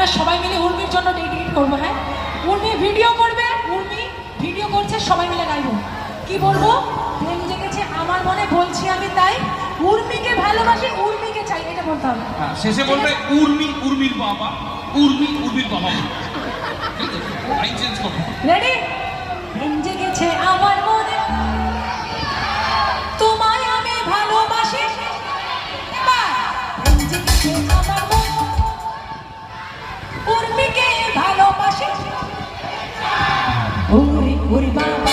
আমরা সবাই মিলে উর্মির জন্য ডেডিকেট করবো। হ্যাঁ, উর্মি ভিডিও করবে, উর্মি ভিডিও করছে, সবাই মিলে গাইবো। কি বলবো? প্রেম জেগেছে আমার মনে, বলছি আমি তাই, উর্মিকে ভালোবাসি, উর্মিকে চাই, এটা বলতে হবে। শেষে বলবে উর্মি উর্মির বাবা, উর্মি উর্মির বাবা। লাইন চেঞ্জ করো। রেডি? প্রেম জেগেছে আমার মনে, তোমায় আমি ভালোবাসি, প্রেম জেগেছে আমার মনে, উর্মিকে ভালোবাসি, ওরে ওরে বাবা।